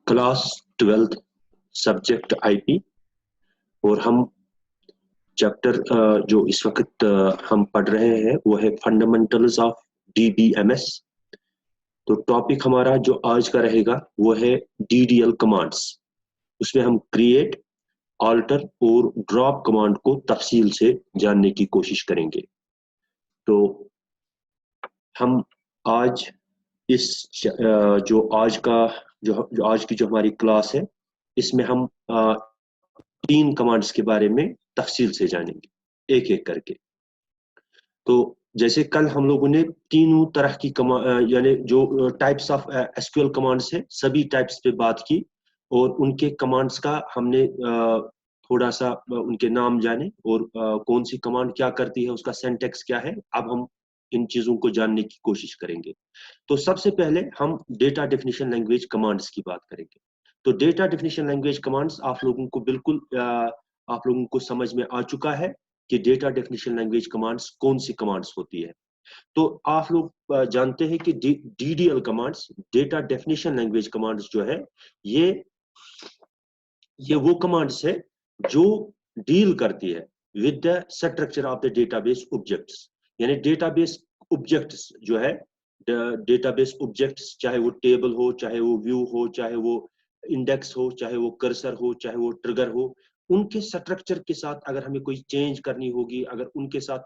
Class 12th subject IP. और हम chapter जो इस वक्त हम पढ़ रहे हैं वो है फंडामेंटल्स ऑफ डीबीएमएस। तो टॉपिक हमारा जो आज का रहेगा वो है डीडीएल कमांड्स। उसमें हम क्रिएट, ऑल्टर और ड्रॉप कमांड को तफसील से जानने की कोशिश करेंगे। तो हम आज इस जो आज का जो आज की जो हमारी क्लास है इसमें हम 3 कमांड्स के बारे में तफसील से जानेंगे एक एक करके। तो जैसे कल हम लोगों ने तीनों तरह की यानी जो टाइप्स ऑफ एसक्यूएल कमांड्स है सभी टाइप्स पे बात की और उनके कमांड्स का हमने थोड़ा सा उनके नाम जाने और कौन सी कमांड क्या करती है, उसका सिंटैक्स क्या है। अब हम इन चीजों को जानने की कोशिश करेंगे। तो सबसे पहले हम डेटा डेफिनेशन लैंग्वेज कमांड्स की बात करेंगे। तो डेटा डेफिनेशन लैंग्वेज कमांड्स आप लोगों को बिल्कुल आप लोगों को समझ में आ चुका है कि डेटा डेफिनेशन लैंग्वेज कमांड्स कौन सी कमांड्स होती है। तो आप लोग जानते हैं कि DDL commands, data definition language commands जो है ये वो कमांड्स है जो डील करती है with the structure of the database objects. यानी डेटाबेस ऑब्जेक्ट्स जो है, डेटाबेस ऑब्जेक्ट्स चाहे वो टेबल हो, चाहे वो व्यू हो, चाहे वो इंडेक्स हो, चाहे वो कर्सर हो, चाहे वो ट्रिगर हो, उनके स्ट्रक्चर के साथ अगर हमें कोई चेंज करनी होगी, अगर उनके साथ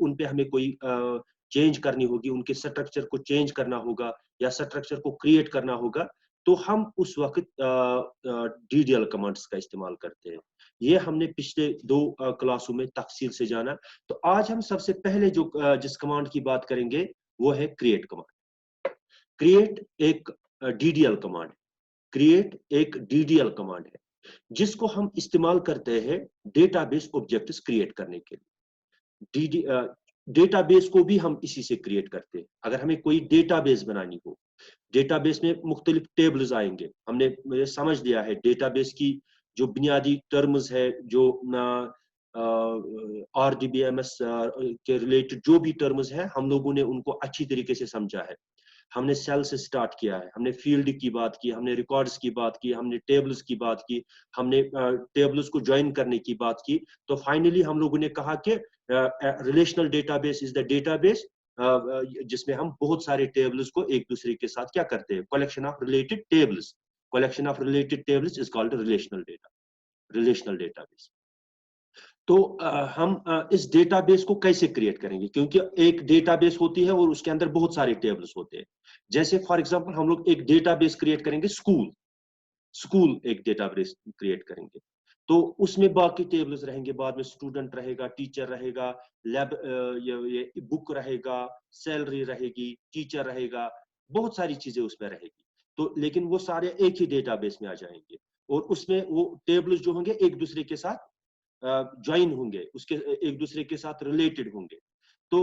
उन पे हमें कोई चेंज करनी होगी, उनके स्ट्रक्चर को चेंज करना होगा या स्ट्रक्चर को क्रिएट करना होगा, तो हम उस वक्त डीडीएल कमांड्स का इस्तेमाल करते हैं। ये हमने पिछले 2 क्लासों में तफसील से जाना। तो आज हम सबसे पहले जो जिस कमांड की बात करेंगे वो है क्रिएट कमांड। क्रिएट एक डीडीएल कमांड है। क्रिएट एक डीडीएल कमांड है जिसको हम इस्तेमाल करते हैं डेटाबेस ऑब्जेक्ट्स क्रिएट करने के लिए। डेटाबेस को भी हम इसी से क्रिएट करते हैं। अगर हमें कोई डेटाबेस बनानी हो, डेटाबेस में मुख्तलिफ टेबल्स आएंगे। हमने समझ लिया है डेटाबेस की जो बुनियादी टर्म्स है, जो आरडीबीएमएस के रिलेटेड जो भी टर्म्स है हम लोगों ने उनको अच्छी तरीके से समझा है। हमने सेल से स्टार्ट किया है, हमने फील्ड की बात की, हमने रिकॉर्ड्स की बात की, हमने टेबल्स की बात की, हमने टेबल्स को ज्वाइन करने की बात की। तो फाइनली हम लोगों ने कहा कि relational database is the database जिसमें हम बहुत सारे टेबल्स को एक दूसरे के साथ क्या करते हैं, collection of related tables. Collection of related tables is called relational database. तो हम इस डेटाबेस को कैसे क्रिएट करेंगे, क्योंकि एक डेटाबेस होती है और उसके अंदर बहुत सारे टेबल्स होते हैं। जैसे फॉर एग्जांपल हम लोग एक डेटाबेस क्रिएट करेंगे, स्कूल एक डेटाबेस क्रिएट करेंगे, तो उसमें बाकी टेबल्स रहेंगे, बाद में स्टूडेंट रहेगा, टीचर रहेगा, लैब ये बुक रहेगा, सैलरी रहेगी, टीचर रहेगा, बहुत सारी चीजें उसमें रहेगी। तो लेकिन वो सारे एक ही डेटाबेस में आ जाएंगे और उसमें वो टेबल्स जो होंगे एक दूसरे के साथ ज्वाइन होंगे, उसके एक दूसरे के साथ रिलेटेड होंगे। तो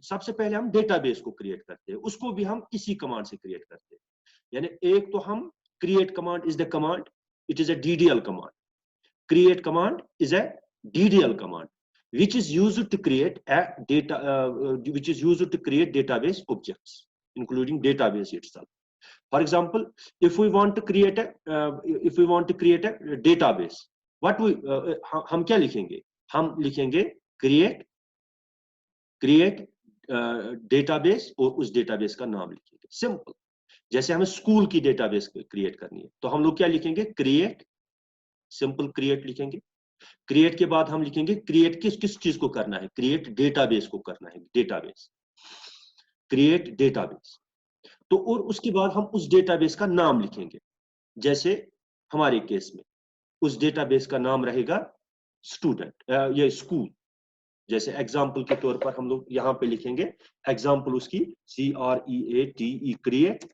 सबसे पहले हम डेटाबेस को क्रिएट करते हैं, उसको भी हम इसी कमांड से क्रिएट करते हैं। यानी एक तो हम create command is the command, it is a DDL command. Create command is a DDL command which is used to create a which is used to create database objects including database itself. For example, if we want to create a database, what we हम क्या लिखेंगे, हम लिखेंगे create database और उस database का नाम लिखेंगे। सिंपल। जैसे हमें स्कूल की डेटाबेस क्रिएट करनी है तो हम लोग क्या लिखेंगे, क्रिएट, सिंपल क्रिएट लिखेंगे। क्रिएट के बाद हम लिखेंगे क्रिएट किस किस चीज को करना है, क्रिएट डेटाबेस को करना है, डेटाबेस, क्रिएट डेटाबेस। तो और उसके बाद हम उस डेटाबेस का नाम लिखेंगे। जैसे हमारे केस में उस डेटाबेस का नाम रहेगा स्टूडेंट ये स्कूल। जैसे एग्जाम्पल के तौर पर हम लोग यहाँ पे लिखेंगे एग्जाम्पल उसकी CREATE क्रिएट,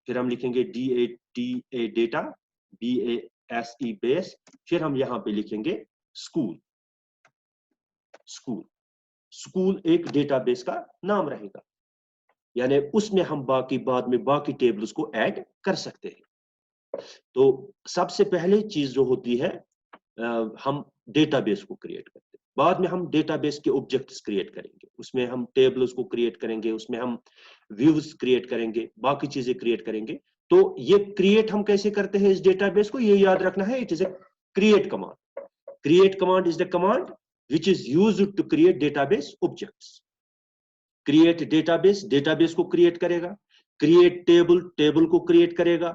फिर हम लिखेंगे DATA डेटा, BASE बेस, फिर हम यहाँ पे लिखेंगे स्कूल। स्कूल एक डेटाबेस का नाम रहेगा, यानी उसमें हम बाद में बाकी टेबल्स को ऐड कर सकते हैं। तो सबसे पहले चीज जो होती है हम डेटाबेस को क्रिएट करते हैं, बाद में हम डेटाबेस के ऑब्जेक्ट्स क्रिएट करेंगे, उसमें हम टेबल्स को क्रिएट करेंगे, उसमें हम व्यूज क्रिएट करेंगे, बाकी चीजें क्रिएट करेंगे। तो ये क्रिएट हम कैसे करते हैं इस डेटाबेस को, ये याद रखना है, it is a create command. Create command is the command which is used to create database objects. Create database, database को create करेगा. Create table, table को create करेगा.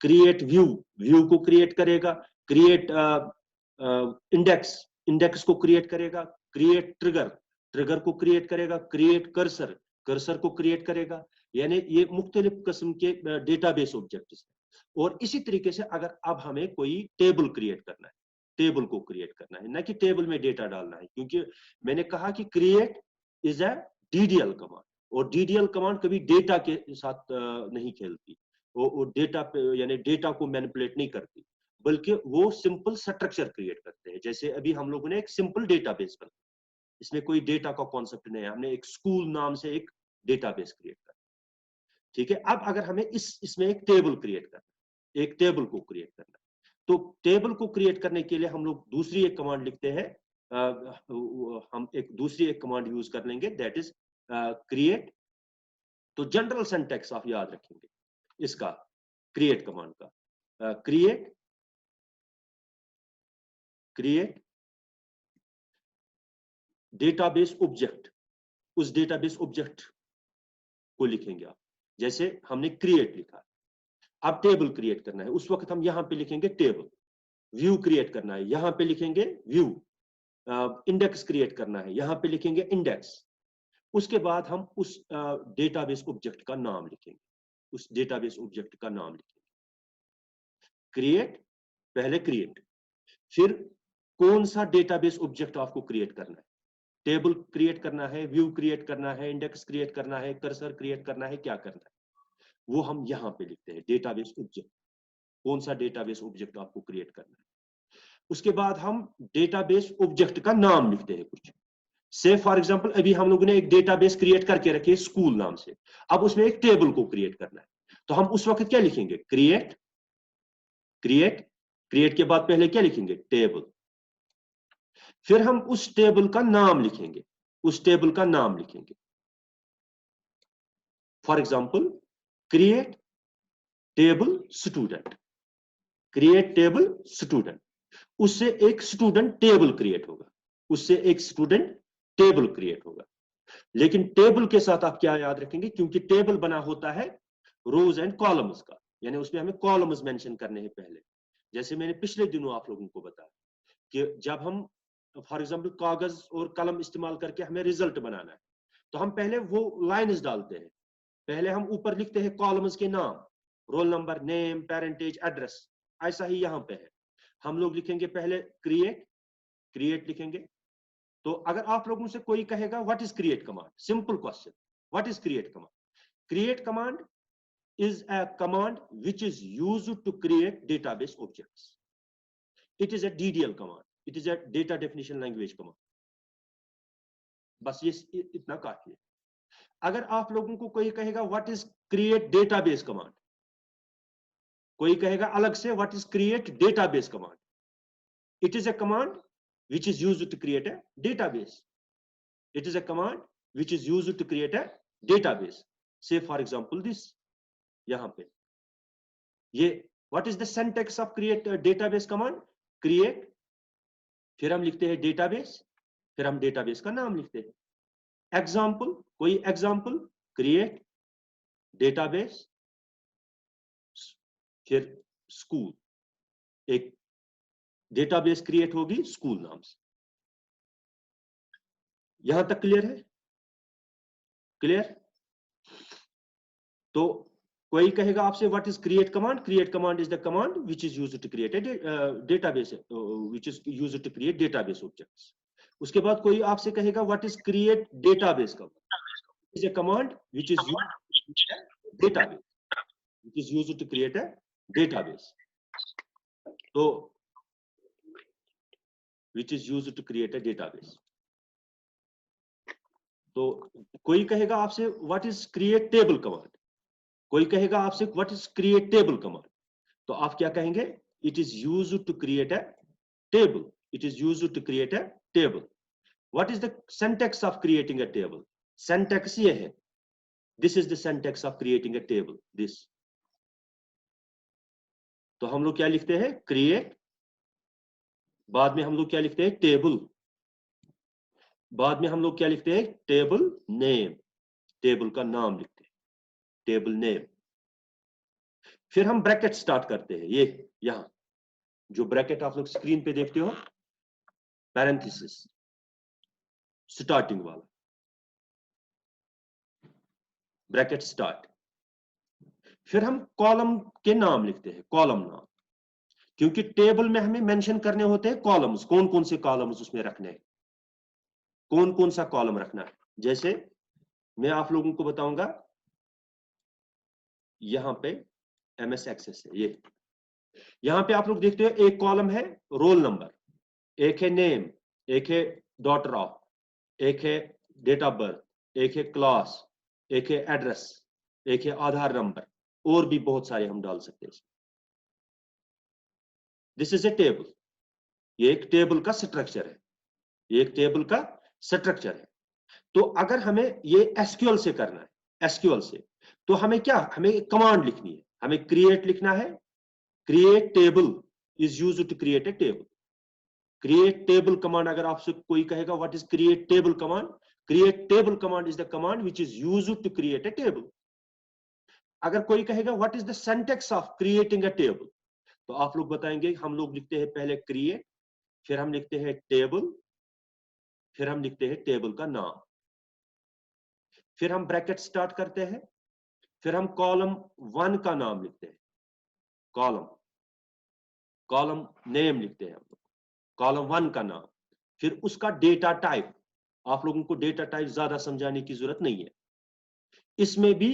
Create view, view को create करेगा. Create index, index को create करेगा. Create trigger, trigger को create करेगा. Create cursor, cursor को create करेगा. यानी ये मुख्तलिफ किस्म के database objects हैं. और इसी तरीके से अगर अब हमें कोई table create करना है, टेबल को क्रिएट करना है, ना कि टेबल में डेटा डालना है, क्योंकि मैंने कहा कि create is a DDL command, और डीडीएल कमांड कभी डेटा के साथ नहीं खेलती, वो डेटा यानी डेटा को मैनिपुलेट नहीं करती, बल्कि वो सिंपल स्ट्रक्चर क्रिएट करते हैं. जैसे अभी हम लोगों ने एक सिंपल डेटाबेस बनाया, इसमें कोई डेटा का कॉन्सेप्ट नहीं है, हमने एक स्कूल नाम से एक डेटाबेस क्रिएट किया. ठीक है, अब अगर हमें इसमें एक टेबल क्रिएट करना है, एक टेबल को क्रिएट करना है, तो टेबल को क्रिएट करने के लिए हम लोग दूसरी एक कमांड लिखते हैं, हम एक दूसरी एक कमांड यूज कर लेंगे, दैट इज क्रिएट. तो जनरल सिंटैक्स आप याद रखेंगे इसका, क्रिएट कमांड का, क्रिएट डेटाबेस ऑब्जेक्ट, उस डेटाबेस ऑब्जेक्ट को लिखेंगे आप. जैसे हमने क्रिएट लिखा, अब टेबल क्रिएट करना है, उस वक्त हम यहां पे लिखेंगे टेबल. व्यू क्रिएट करना है, यहां पे लिखेंगे व्यू. इंडेक्स क्रिएट करना है, यहां पे लिखेंगे इंडेक्स. उसके बाद हम उस डेटाबेस ऑब्जेक्ट का नाम लिखेंगे, उस डेटाबेस ऑब्जेक्ट का नाम लिखेंगे. क्रिएट, पहले क्रिएट, फिर कौन सा डेटाबेस ऑब्जेक्ट आपको क्रिएट करना है, टेबल क्रिएट करना है, व्यू क्रिएट करना है, इंडेक्स क्रिएट करना है, कर्सर क्रिएट करना है, क्या करना है, वो हम यहां पे लिखते हैं डेटाबेस ऑब्जेक्ट. कौन सा डेटाबेस ऑब्जेक्ट आपको क्रिएट करना है. उसके बाद हम डेटाबेस ऑब्जेक्ट का नाम लिखते हैं कुछ. से फॉर एग्जांपल अभी हम लोगों ने एक डेटाबेस क्रिएट करके रखी है स्कूल नाम से, अब उसमें एक टेबल को क्रिएट करना है, तो हम उस वक्त क्या लिखेंगे, क्रिएट. क्रिएट, क्रिएट के बाद पहले क्या लिखेंगे, टेबल. फिर हम उस टेबल का नाम लिखेंगे, उस टेबल का नाम लिखेंगे. For example create table student, create table student. उससे एक स्टूडेंट टेबल क्रिएट होगा, उससे एक स्टूडेंट टेबल क्रिएट होगा. लेकिन टेबल के साथ आप क्या याद रखेंगे, क्योंकि टेबल बना होता है रोज एंड कॉलम्स का, यानी उसमें हमें कॉलम्स मेंशन करने हैं पहले. जैसे मैंने पिछले दिनों आप लोगों को बताया कि जब हम फॉर एग्जांपल कागज और कलम इस्तेमाल करके हमें रिजल्ट बनाना है, तो हम पहले वो लाइन्स डालते हैं, पहले हम ऊपर लिखते हैं कॉलम्स के नाम, role number, name, parentage, address. ऐसा ही यहां पे है, हम लोग लिखेंगे पहले क्रिएट, क्रिएट लिखेंगे. तो अगर आप लोगों से कोई कहेगा what is create command, simple question, what is create command. Create command is a command which is used to create database objects. It is a DDL command. It is a data definition language command. बस ये इतना काफी है. अगर आप लोगों को कोई कहेगा what is create database command, कोई कहेगा अलग से what is create database command, it is a command which is used to create a database. It is a command which is used to create a database. Say for example this, यहां पे ये what is the syntax of create database command, create, फिर हम लिखते हैं database, फिर हम database का नाम लिखते हैं. एग्जांपल, कोई एग्जांपल, क्रिएट डेटाबेस, फिर स्कूल, एक डेटाबेस क्रिएट होगी स्कूल नाम से. यहां तक क्लियर है, क्लियर. तो कोई कहेगा आपसे what is create command, create command is the command which is used to create database, which is used to create database objects. उसके बाद कोई आपसे कहेगा what is create database command, is a command which is used database, which is used to create a database. तो which is used to create a database. तो कोई कहेगा आपसे what is create table command, कोई कहेगा आपसे what is create table command, तो आप क्या कहेंगे, it is used to create a table, it is used to create a table. What is the syntax of creating a table, syntax ये है, this is the syntax of creating a table, this. तो हम लोग क्या लिखते हैं, create, बाद में हम लोग क्या लिखते हैं, टेबल, बाद में हम लोग क्या लिखते हैं, टेबल नेम, टेबल का नाम लिखते हैं, टेबल नेम। फिर हम ब्रैकेट स्टार्ट करते हैं, ये यहां जो ब्रैकेट आप लोग स्क्रीन पे देखते हो, पैरेंथेसिस, स्टार्टिंग वाला ब्रैकेट स्टार्ट। फिर हम कॉलम के नाम लिखते हैं, कॉलम नाम, क्योंकि टेबल में हमें मेंशन करने होते हैं कॉलम्स, कौन कौन से कॉलम्स उसमें रखने हैं, कौन कौन सा कॉलम रखना है। जैसे मैं आप लोगों को बताऊंगा, यहां पे एमएस एक्सेस है, ये यहां पे आप लोग देखते हो एक कॉलम है रोल नंबर, एक है नेम, एक है डॉटर ऑफ, एक है डेट ऑफ बर्थ, एक है क्लास, एक है एड्रेस, एक है आधार नंबर, और भी बहुत सारे हम डाल सकते हैं। दिस इज ए टेबल, ये एक टेबल का स्ट्रक्चर है, ये एक टेबल का स्ट्रक्चर है। तो अगर हमें ये एसक्यूएल से करना है, एसक्यूएल से, तो हमें क्या, हमें कमांड लिखनी है, हमें क्रिएट लिखना है, create table is used to create a table. Create table command, अगर आपसे कोई कहेगा what is create table command, create table command is the command which is used to create a table. अगर कोई कहेगा what is the syntax of creating a table, तो आप लोग बताएंगे हम लोग लिखते हैं पहले क्रिएट, फिर हम लिखते हैं टेबल, फिर हम लिखते हैं टेबल का नाम, फिर हम ब्रैकेट स्टार्ट करते हैं, फिर हम कॉलम 1 का नाम लिखते हैं, कॉलम, कॉलम नेम लिखते हैं हम लोग, कॉलम 1 का नाम, फिर उसका डेटा टाइप। आप लोगों को डेटा टाइप ज्यादा समझाने की जरूरत नहीं है, इसमें भी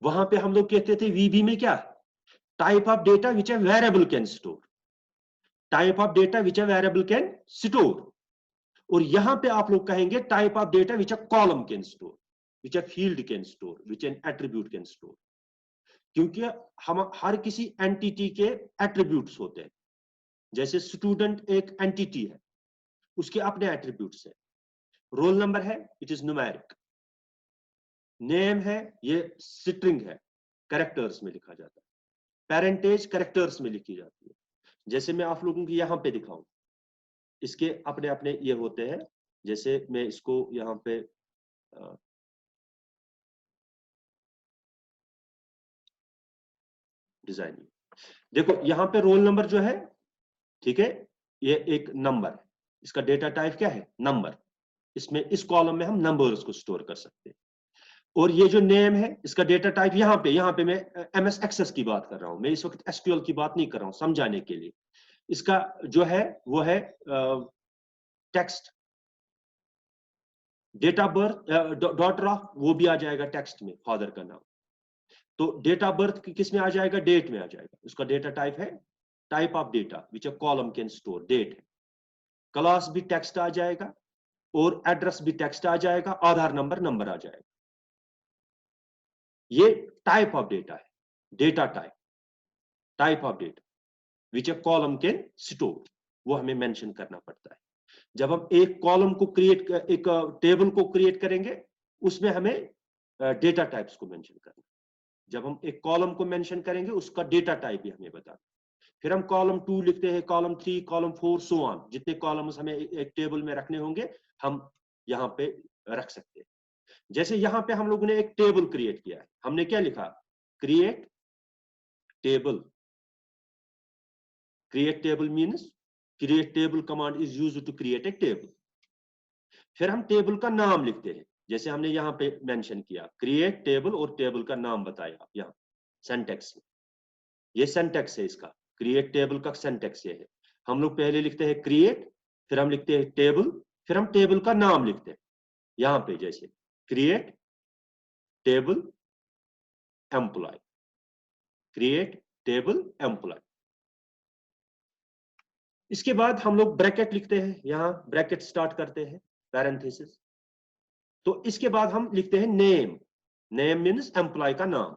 वहां पे हम लोग कहते थे वीबी में क्या, type of data which a variable can store, type of data which a variable can store. और यहां पे आप लोग कहेंगे type of data which A column can store, which a field can store, which N attribute can store. क्योंकि हम हर किसी entity के एट्रीब्यूट्स होते हैं, जैसे स्टूडेंट एक एंटिटी है, उसके अपने एट्रीब्यूट्स है, रोल नंबर है इट इज न्यूमेरिक, नेम है ये स्ट्रिंग है, कैरेक्टर्स में लिखा जाता है, पेरेंटेज कैरेक्टर्स में लिखी जाती है। जैसे मैं आप लोगों को यहां पे दिखाऊं, इसके अपने अपने ये होते हैं, जैसे मैं इसको यहां पे डिजाइन, देखो यहां पे रोल नंबर जो है, ठीक है, ये एक नंबर है, इसका डेटा टाइप क्या है, नंबर, इसमें इस कॉलम में हम नंबर्स को स्टोर कर सकते हैं। और ये जो नेम है इसका डेटा टाइप यहाँ पे मैं एमएस एक्सेस की बात कर रहा हूं, मैं इस वक्त एसक्यूएल की बात नहीं कर रहा हूं, समझाने के लिए। इसका जो है वो है text, date of birth, daughter of, वो भी आ जाएगा टेक्स्ट में, फादर का नाम। तो डेट ऑफ बर्थ किस में आ जाएगा, डेट में आ जाएगा, उसका डेटा टाइप है type of data which a column can store, date है। क्लास भी टेक्स्ट आ जाएगा, और एड्रेस भी टेक्स्ट आ जाएगा, आधार नंबर नंबर आ जाएगा। ये टाइप ऑफ डेटा है, data type, type of data which A column can store, वो हमें मेंशन करना पड़ता है। जब हम एक कॉलम को क्रिएट, एक टेबल को क्रिएट करेंगे, उसमें हमें डेटा टाइप्स को मेंशन करना, जब हम एक कॉलम को मेंशन करेंगे उसका डेटा टाइप भी हमें बताना। फिर हम कॉलम 2 लिखते हैं, कॉलम 3, कॉलम 4, सो ऑन, जितने कॉलम्स हमें एक टेबल में रखने होंगे हम यहाँ पे रख सकते हैं। जैसे यहाँ पे हम लोगों ने एक टेबल क्रिएट किया है, हमने क्या लिखा, create table, create table means create table command is used to create a table. फिर हम टेबल का नाम लिखते हैं, जैसे हमने यहाँ पे मेंशन किया क्रिएट टेबल, और टेबल का नाम बताया यहाँ सिंटैक्स में, ये सिंटैक्स है इसका, क्रिएट टेबल का सिंटैक्स ये है। हम लोग पहले लिखते हैं क्रिएट, फिर हम लिखते हैं टेबल, फिर हम टेबल का नाम लिखते हैं यहाँ पे, जैसे create table employee, create table employee. इसके बाद हम लोग ब्रैकेट लिखते हैं, यहां ब्रैकेट स्टार्ट करते हैं, पैरेंथेसिस। तो इसके बाद हम लिखते हैं नेम, नेम मीन्स एम्प्लॉय का नाम।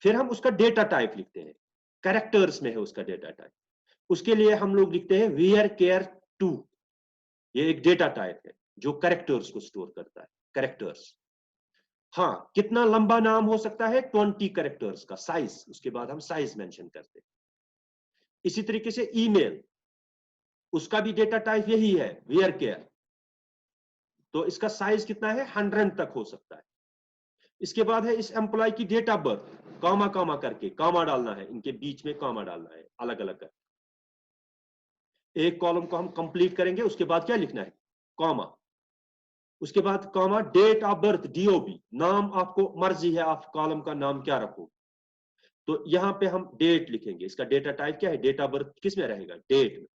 फिर हम उसका डेटा टाइप लिखते हैं, कैरेक्टर्स में है उसका डेटा टाइप, उसके लिए हम लोग लिखते हैं वेयर केयर टू, ये एक डेटा टाइप है जो कैरेक्टर्स को स्टोर करता है, कैरेक्टर्स। हाँ, कितना लंबा नाम हो सकता है? 20 कैरेक्टर्स का साइज, उसके बाद हम साइज मेंशन करते हैं। इसी तरीके से ईमेल, उसका भी डेटा टाइप यही है, वेयर केयर, तो इसका साइज कितना है? 100 तक हो सकता है। इसके बाद है इस एम्प्लॉय की date of birth, comma comma करके, कॉमा डालना है, इनके बीच में कॉमा डालना है, अलग अलग कर। एक कॉलम को हम कंप्लीट करेंगे, उसके बाद क्या लिखना है? कॉमा, उसके बाद comma, date of birth, DOB, नाम आपको मर्जी है आप कॉलम का नाम क्या रखो, तो यहां पे हम डेट लिखेंगे। इसका डेटा टाइप क्या है? डेट ऑफ बर्थ किस में रहेगा? डेट में।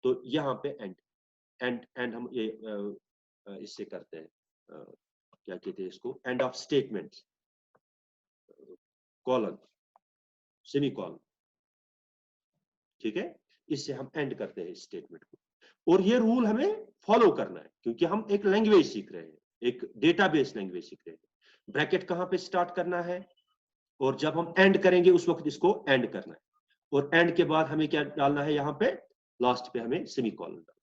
तो यहां पे एंड, एंड हम ये इससे करते हैं, क्या कहते हैं इसको, end of statement, colon, semi colon, ठीक है। इससे हम एंड करते हैं इस स्टेटमेंट को। और ये रूल हमें फॉलो करना है, क्योंकि हम एक लैंग्वेज सीख रहे हैं, एक डेटाबेस लैंग्वेज सीख रहे हैं। ब्रैकेट कहां पे स्टार्ट करना है, और जब हम एंड करेंगे उस वक्त इसको एंड करना है, और एंड के बाद हमें क्या डालना है? यहां पे लास्ट पे हमें सेमी कॉलन डालना।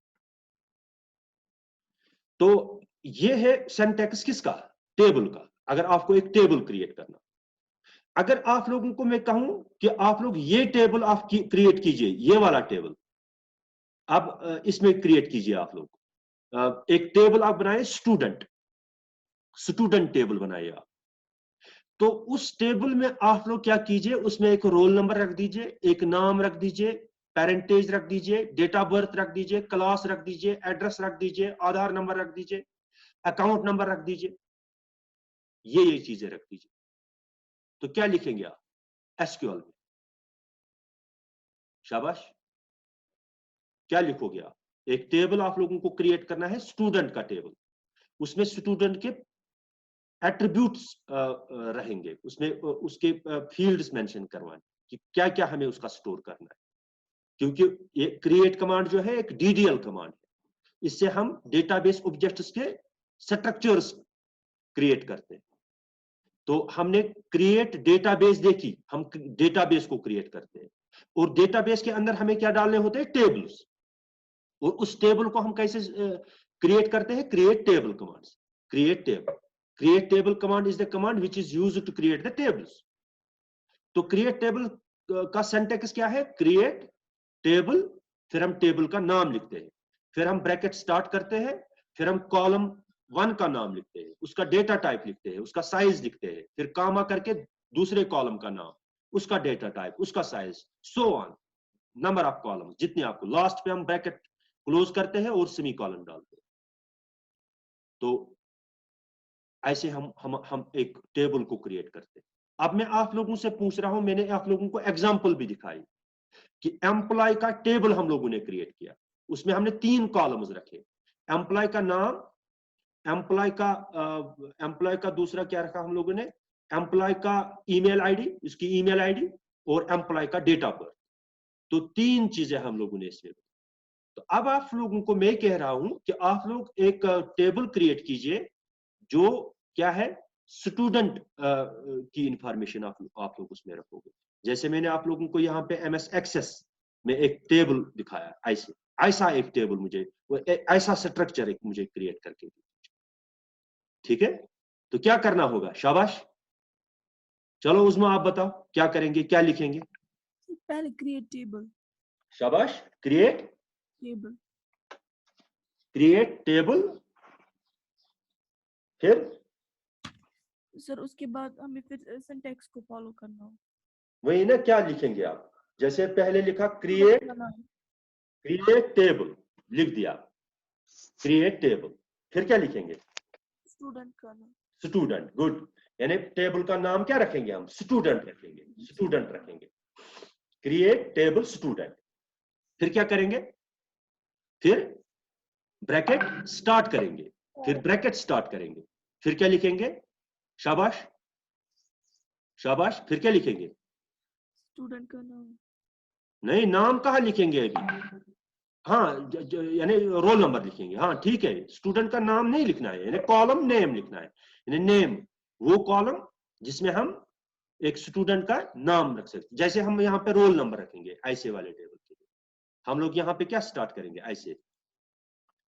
तो ये है सिंटैक्स किसका? टेबल का। अगर आपको एक टेबल क्रिएट करना, अगर आप लोगों को मैं कहूं कि आप लोग ये टेबल आप क्रिएट कीजिए, ये वाला टेबल, अब इसमें क्रिएट कीजिए आप लोग एक टेबल आप बनाए, स्टूडेंट, स्टूडेंट टेबल बनाइए आप। तो उस टेबल में आप लोग क्या कीजिए, उसमें एक रोल नंबर रख दीजिए, एक नाम रख दीजिए, पेरेंटेज रख दीजिए, डेट ऑफ बर्थ रख दीजिए, क्लास रख दीजिए, एड्रेस रख दीजिए, आधार नंबर रख दीजिए, अकाउंट नंबर रख दीजिए, ये चीजें रख दीजिए। तो क्या लिखेंगे आप एसक्यूएल में? शाबाश, क्या लिखोगे आप? एक टेबल आप लोगों को क्रिएट करना है, स्टूडेंट का टेबल, उसमें स्टूडेंट के एट्रीब्यूट्स रहेंगे, उसमें उसके फील्ड्स मेंशन करवाने कि क्या क्या हमें उसका स्टोर करना है। क्योंकि ये क्रिएट कमांड जो है एक डीडीएल कमांड है, इससे हम डेटाबेस ऑब्जेक्ट्स के स्ट्रक्चर्स क्रिएट करते हैं। तो हमने क्रिएट डेटाबेस देखी, हम डेटाबेस को क्रिएट करते हैं, और डेटाबेस के अंदर हमें क्या डालने होते हैं? टेबल्स। और उस टेबल को हम कैसे क्रिएट करते हैं? Create table command. Create table command is the command which is used to create the tables. तो क्रिएट टेबल का सिंटैक्स क्या है? क्रिएट टेबल, फिर हम टेबल का नाम लिखते हैं, फिर हम ब्रैकेट स्टार्ट करते हैं, फिर हम कॉलम 1 का नाम लिखते हैं, उसका डेटा टाइप लिखते हैं, उसका साइज लिखते हैं, फिर कामा करके दूसरे कॉलम का नाम, उसका डेटा टाइप, उसका size, so on, number of column जितने आपको, लास्ट पे हम ब्रैकेट क्लोज करते हैं और सेमी कॉलन डालते हैं। तो ऐसे हम एक टेबल को क्रिएट करते हैं। अब मैं आप लोगों से पूछ रहा हूं, मैंने आप लोगों को एग्जांपल भी दिखाई कि एम्प्लॉय का टेबल हम लोगों ने क्रिएट किया, उसमें हमने 3 कॉलम्स रखे, एम्प्लॉय का नाम, एम्प्लॉय का दूसरा क्या रखा हम लोगों ने? एम्प्लॉय का ईमेल आईडी, उसकी ईमेल आईडी, और एम्प्लॉय का डेट ऑफ बर्थ। तो 3 चीजें हम लोगों ने इसमें। तो अब आप लोगों को मैं कह रहा हूं कि आप लोग एक टेबल क्रिएट कीजिए जो क्या है? स्टूडेंट की इंफॉर्मेशन आप लोग उसमें रखोगे। जैसे मैंने आप लोगों को यहाँ पे एमएस एक्सेस में एक टेबल दिखाया, ऐसे ऐसा एक टेबल मुझे, ऐसा स्ट्रक्चर एक मुझे क्रिएट करके दीजिए, ठीक है। तो क्या करना होगा? शाबाश, चलो उस्मा आप बताओ क्या करेंगे, क्या लिखेंगे? पहले क्रिएट टेबल। शाबाश, क्रिएट टेबल। क्रिएट टेबल, फिर सर उसके बाद हमें फिर सिंटैक्स को फॉलो करना हो। वही ना, क्या लिखेंगे आप? जैसे पहले लिखा स्टूडेंट क्रिएट टेबल, लिख दिया क्रिएट टेबल, फिर क्या लिखेंगे? का नाम। Student, good. यानी टेबल का नाम क्या रखेंगे हम? स्टूडेंट रखेंगे, स्टूडेंट रखेंगे। क्रिएट टेबल स्टूडेंट, फिर क्या करेंगे? फिर ब्रैकेट स्टार्ट करेंगे, फिर ब्रैकेट स्टार्ट करेंगे, फिर क्या लिखेंगे? शाबाश, शाबाश, फिर क्या लिखेंगे? स्टूडेंट का नाम। नहीं, नाम कहाँ लिखेंगे अभी? हाँ, यानी रोल नंबर लिखेंगे। हाँ ठीक है, स्टूडेंट का नाम नहीं लिखना है, यानी कॉलम नेम लिखना है। यानी नेम वो कॉलम जिसमें हम एक स्टूडेंट का नाम रख सकते, जैसे हम यहाँ पे रोल नंबर रखेंगे ऐसे वाले टेबल के लिए। हम लोग यहाँ पे क्या स्टार्ट करेंगे? ऐसे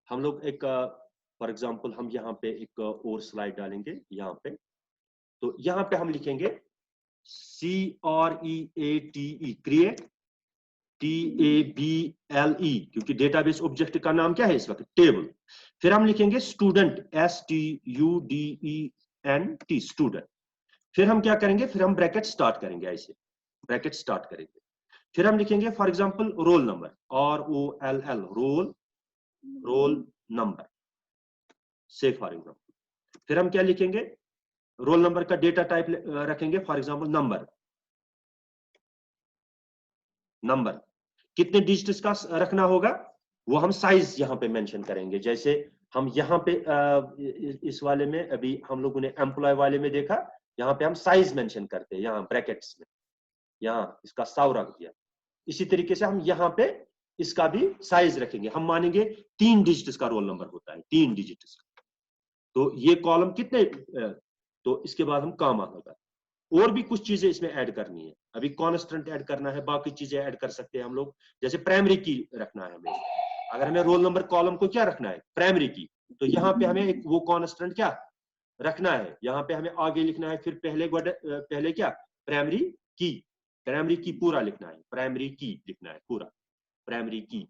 हम लोग एक फॉर एग्जांपल हम यहाँ पे एक और स्लाइड डालेंगे यहाँ पे, तो यहां पे हम लिखेंगे CREATE, क्रिएट, TABLE, क्योंकि डेटाबेस ऑब्जेक्ट का नाम क्या है इस वक्त, टेबल। फिर हम लिखेंगे स्टूडेंट, STUDENT, स्टूडेंट। फिर हम क्या करेंगे, फिर हम ब्रैकेट स्टार्ट करेंगे, ऐसे ब्रैकेट स्टार्ट करेंगे। फिर हम लिखेंगे for example roll number, ROLL, roll number से फॉर एग्जांपल। फिर हम क्या लिखेंगे, रोल नंबर का डेटा टाइप रखेंगे फॉर एग्जांपल नंबर। कितने डिजिट्स का रखना होगा वो हम साइज यहां पे मेंशन करेंगे। जैसे हम यहाँ पे इस वाले में अभी हम लोगों ने एम्प्लॉय वाले में देखा, यहाँ पे हम साइज मेंशन करते हैं, यहाँ ब्रैकेट्स में, यहाँ इसका 100 रख दिया। इसी तरीके से हम यहाँ पे इसका भी साइज रखेंगे। हम मानेंगे 3 डिजिट्स का रोल नंबर होता है, 3 डिजिट्स का। तो ये कॉलम कितने, तो इसके बाद हम कामा होगा। और भी कुछ चीजें इसमें ऐड करनी है, अभी कॉन्स्टेंट ऐड करना है, बाकी चीजें ऐड कर सकते हैं हम लोग। जैसे प्राइमरी की रखना है हमें, अगर हमें रोल नंबर कॉलम को क्या रखना है, प्राइमरी की, तो यहाँ पे हमें एक वो कॉन्स्टेंट क्या रखना है, यहाँ पे हमें आगे लिखना है। फिर पहले क्या, प्राइमरी की पूरा लिखना है, प्राइमरी की लिखना है पूरा, प्राइमरी की।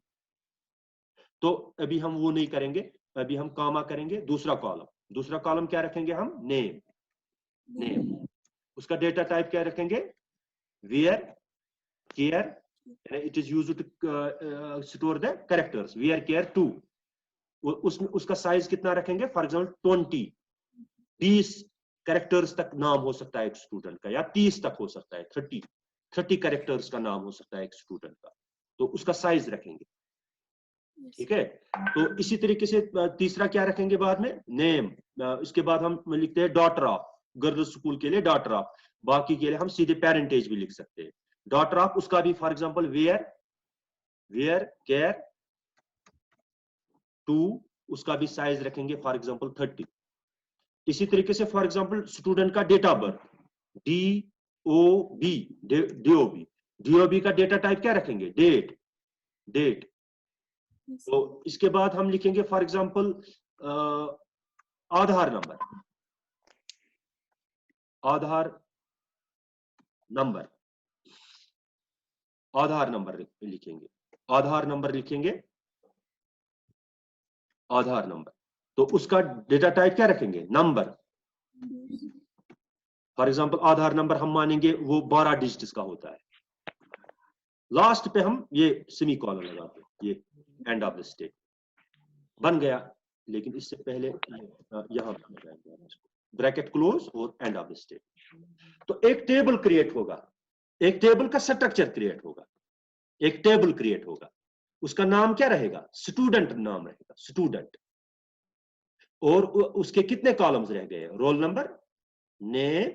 तो अभी हम वो नहीं करेंगे, अभी हम कामा करेंगे। दूसरा कॉलम क्या रखेंगे हम, नेम। उसका डेटा टाइप क्या रखेंगे, varchar, it is used to store the characters, varchar 2। उसमें उसका साइज कितना रखेंगे, फॉर एग्जाम्पल 20 कैरेक्टर्स तक नाम हो सकता है एक स्टूडेंट का, या 30 तक हो सकता है, 30 कैरेक्टर्स का नाम हो सकता है एक स्टूडेंट का, तो उसका साइज रखेंगे। ठीक है, तो इसी तरीके से तीसरा क्या रखेंगे बाद में, नेम। इसके बाद हम लिखते हैं डॉटर ऑफ, गर्ल्स स्कूल के लिए डॉटर ऑफ, बाकी के लिए हम सीधे पेरेंटेज भी लिख सकते हैं। डॉटर ऑफ, उसका भी फॉर एग्जांपल वेयर केयर 2, उसका भी साइज रखेंगे फॉर एग्जांपल 30। इसी तरीके से फॉर एग्जांपल स्टूडेंट का डेट ऑफ बर्थ, DOB का डेटा टाइप क्या रखेंगे, डेट। तो इसके बाद हम लिखेंगे फॉर एग्जांपल आधार नंबर लिखेंगे, आधार नंबर। तो उसका डेटा टाइप क्या रखेंगे, number. For example Aadhaar number हम मानेंगे वो 12 डिजिट्स का होता है। लास्ट पे हम ये सेमी कॉलन लगाते हैं, ये एंड ऑफ द स्टेट बन गया। लेकिन इससे पहले यहां ब्रैकेट क्लोज और एंड ऑफ द स्टेट। तो एक टेबल क्रिएट होगा, एक टेबल का स्ट्रक्चर क्रिएट होगा, एक टेबल क्रिएट होगा, उसका नाम क्या रहेगा, स्टूडेंट नाम रहेगा, स्टूडेंट। और उसके कितने कॉलम्स रह गए, roll number, name,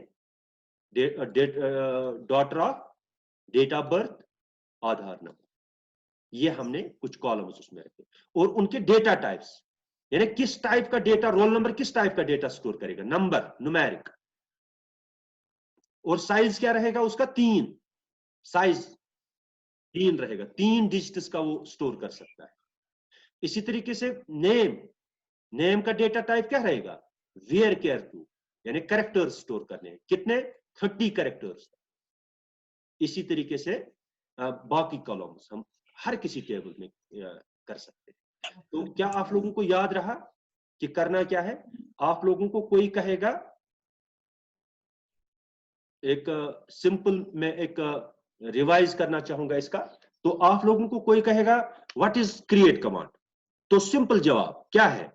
daughter of, date of birth, Aadhaar number. ये हमने कुछ कॉलम्स उसमें रखे। और उनके डेटा टाइप्स, यानी किस टाइप का डेटा, रोल नंबर किस टाइप का डेटा स्टोर करेगा, नंबर, न्यूमेरिक। और साइज क्या रहेगा उसका, 3 रहेगा, 3 डिजिट्स का वो स्टोर कर सकता है। इसी तरीके से नेम का डेटा टाइप क्या रहेगा, वेयर केयर 2, यानी कैरेक्टर्स स्टोर करने हैं, कितने, 30 कैरेक्टर्स। इसी तरीके से बाकी कॉलम्स हम हर किसी टेबल में कर सकते हैं। तो क्या आप लोगों को याद रहा कि करना क्या है? आप लोगों को कोई कहेगा, एक सिंपल में एक रिवाइज करना चाहूंगा इसका, तो आप लोगों को कोई कहेगा व्हाट इज क्रिएट कमांड, तो सिंपल जवाब क्या है,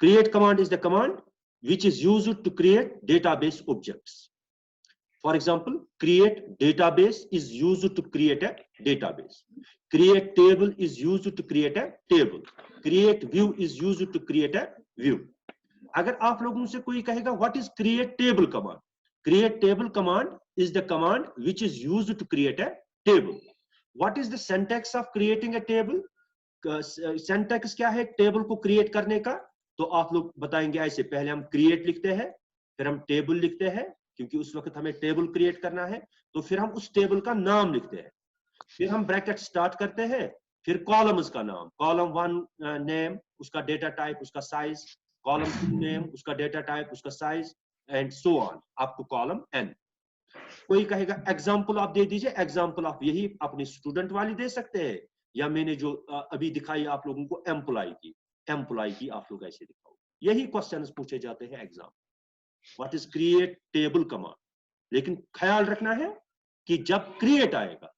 create command is the command which is used to create database objects. For example, create database is used to create a database. Create table is used to create a table. Create view is used to create a view. अगर आप लोगों से कोई कहेगा what is create table command, create table command is the command which is used to create a table. What is the syntax of creating a table? Syntax क्या है table को create करने का? तो आप लोग बताएंगे ऐसे, पहले हम क्रिएट लिखते हैं, फिर हम टेबल लिखते हैं, क्योंकि उस वक्त हमें टेबल क्रिएट करना है, तो फिर हम उस टेबल का नाम लिखते हैं, फिर हम ब्रैकेट स्टार्ट करते हैं, फिर कॉलम्स का नाम, कॉलम 1 नेम, उसका डेटा टाइप, उसका साइज, कॉलम 2 नेम, उसका डेटा टाइप, उसका साइज, एंड सो ऑन, आपको कॉलम n। कोई कहेगा एग्जाम्पल आप दे दीजिए, एग्जाम्पल आप यही अपने स्टूडेंट वाली दे सकते हैं, या मैंने जो अभी दिखाई आप लोगों को एम्प्लॉय की आप लोग ऐसे दिखाओ। यही क्वेश्चंस पूछे जाते हैं exam. What is create table command. लेकिन ख्याल रखना है कि जब क्रिएट आएगा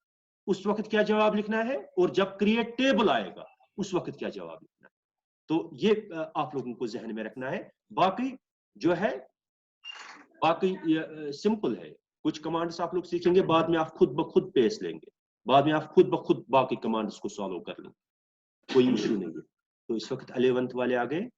उस वक्त क्या जवाब लिखना है, और जब क्रिएट टेबल आएगा उस वक्त क्या जवाब लिखना है। तो ये आप लोगों को जहन में रखना है। बाकी जो है बाकी सिंपल है। कुछ कमांड्स आप लोग सीखेंगे, बाद में आप खुद ब खुद पेश लेंगे, बाद में आप खुद ब खुद बाकी कमांड्स को सॉल्व कर लेंगे, कोई इशू नहीं है। तो इस वक्त 11th वाले आ गए।